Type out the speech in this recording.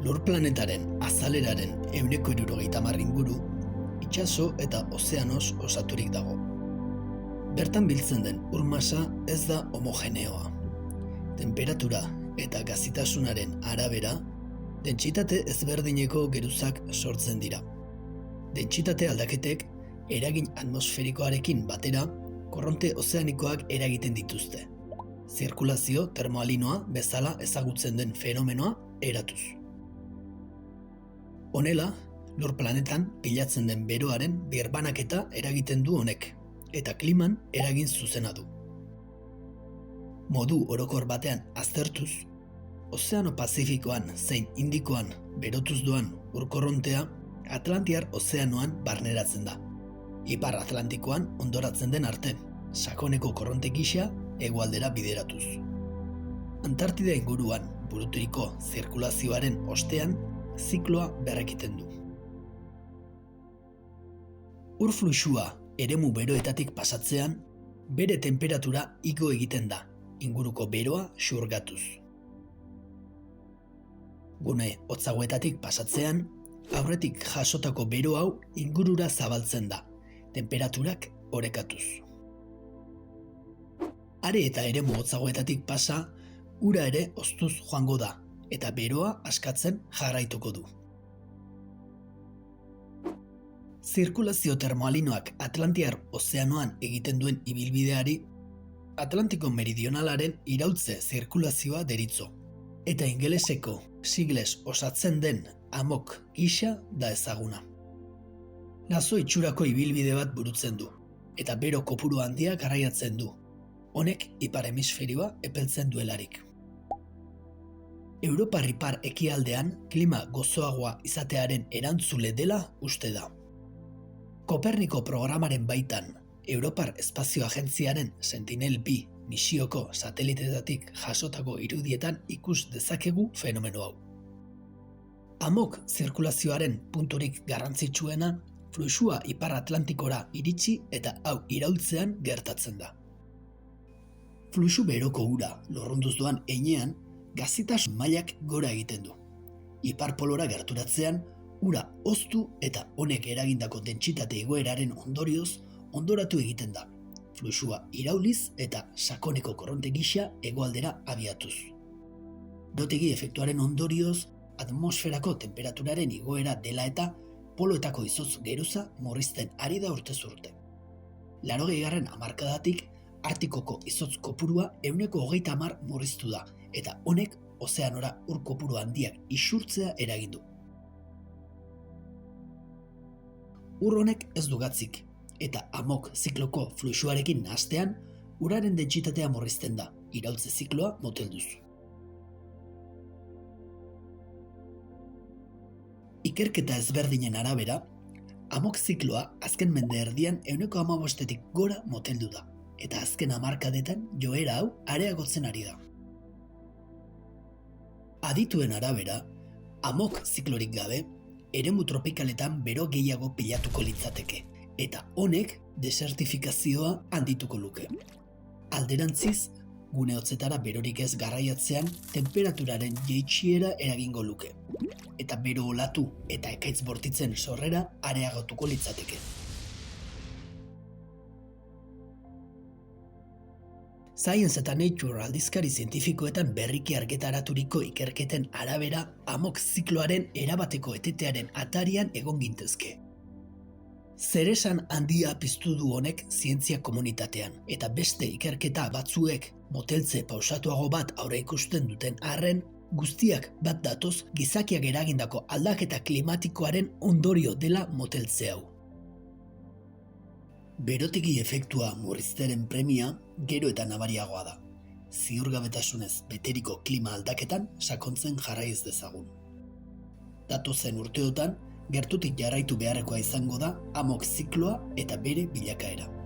Lur planetaren azaleraren 70% inguru, itsaso eta ozeanoz osaturik dago. Bertan biltzen den ur masa ez da homogeneoa. Temperatura eta gazitasunaren arabera, dentsitate ezberdineko geruzak sortzen dira. Dentsitate aldaketek eragin atmosferikoarekin batera, korronte ozeanikoak eragiten dituzte. Zirkulazio termoalinoa bezala ezagutzen den fenomenoa eratuz. Honela, lur planetan pilatzen den beroaren birbanaketa eragiten du honek, eta kliman eragin zuzena du. Modu orokor batean aztertuz, Ozeano Pazifikoan zein Indikoan berotuz doan ur-korrontea Atlantiar Ozeanoan barneratzen da. Ipar Atlantikoan hondoratzen den arte, sakoneko korronte gisa hegoaldera bideratuz. Antartida inguruan buruturiko zirkulazioaren ostean zikloa berrekiten du. Ur fluxua eremu beroetatik pasatzean, bere temperatura igo egiten da, inguruko beroa xurgatuz. Gune hotzagoetatik pasatzean, aurretik jasotako bero hau ingurura zabaltzen da, temperaturak orekatuz. Are eta eremu hotzagoetatik pasa, ura ere hoztuz joango da, eta beroa askatzen jarraituko du. Zirkulazio termoalinoak Atlantiar Ozeanoan egiten duen ibilbideari Atlantiko meridionalaren iraultze zirkulazioa deritzo, eta ingeleseko sigles osatzen den AMOC gisa da ezaguna. Lazo itxurako ibilbide bat burutzen du, eta bero kopuru handia garraiatzen du, honek ipar hemisferioa epeltzen duelarik. Europar ipar ekialdean klima gozoagoa izatearen erantzule dela uste da. Koperniko programaren baitan, Europar Espazio Agentziaren Sentinel-2 misioko satelitetatik jasotako irudietan ikus dezakegu fenomeno hau. AMOC zirkulazioaren punturik garrantzitsuena, fluxua ipar Atlantikora iritsi eta hau iraultzean gertatzen da. Fluxu beroko ura lurrunduz doan heinean, gazitasun mailak gora egiten du. Ipar polora gerturatzean, ura hoztu eta honek eragindako dentsitate igoeraren ondorioz hondoratu egiten da, fluxua irauliz eta sakoneko korronte gisa hegoaldera abiatuz. Berotegi efektuaren ondorioz, atmosferako temperaturaren igoera dela eta poloetako izotz geruza murrizten ari da urtez urte. 80. hamarkadatik Artikoko izotz kopurua 130 murriztu da, eta honek ozeanora ur kopuru handiak isurtzea eragin du. Ur honek ez du gatzik, eta AMOC zikloko fluxuarekin nahastean, uraren dentsitatea murrizten da, iraultze zikloa motelduz. Ikerketa ezberdinen arabera, AMOC zikloa azken mende erdian 15%tik gora moteldu da, eta azken hamarkadetan joera hau areagotzen ari da. Adituen arabera, AMOC ziklorik gabe, eremu tropikaletan bero gehiago pilatuko litzateke, eta honek desertifikazioa handituko luke. Alderantziz, gune hotzetara berorik ez garraiatzean temperaturaren jaitsiera eragingo luke, eta bero olatu eta ekaitz bortitzen sorrera areagotuko litzateke. Science eta Nature aldizkari zientifikoetan berriki argitaraturiko ikerketen arabera AMOC zikloaren erabateko etetearen atarian egon gintezke. Zeresan handia piztu du honek zientzia komunitatean, eta beste ikerketa batzuek moteltze pausatuago bat aurreikusten duten arren, guztiak bat datoz gizakiak eragindako aldaketa klimatikoaren ondorio dela moteltze hau. Berotegi efektua murrizteren premia gero eta nabariagoa da. Ziurgabetasunez beteriko klima aldaketan sakontzen jarraiz dezagun. Datozen urteotan, gertutik jarraitu beharrekoa izango da AMOC zikloa eta bere bilakaera.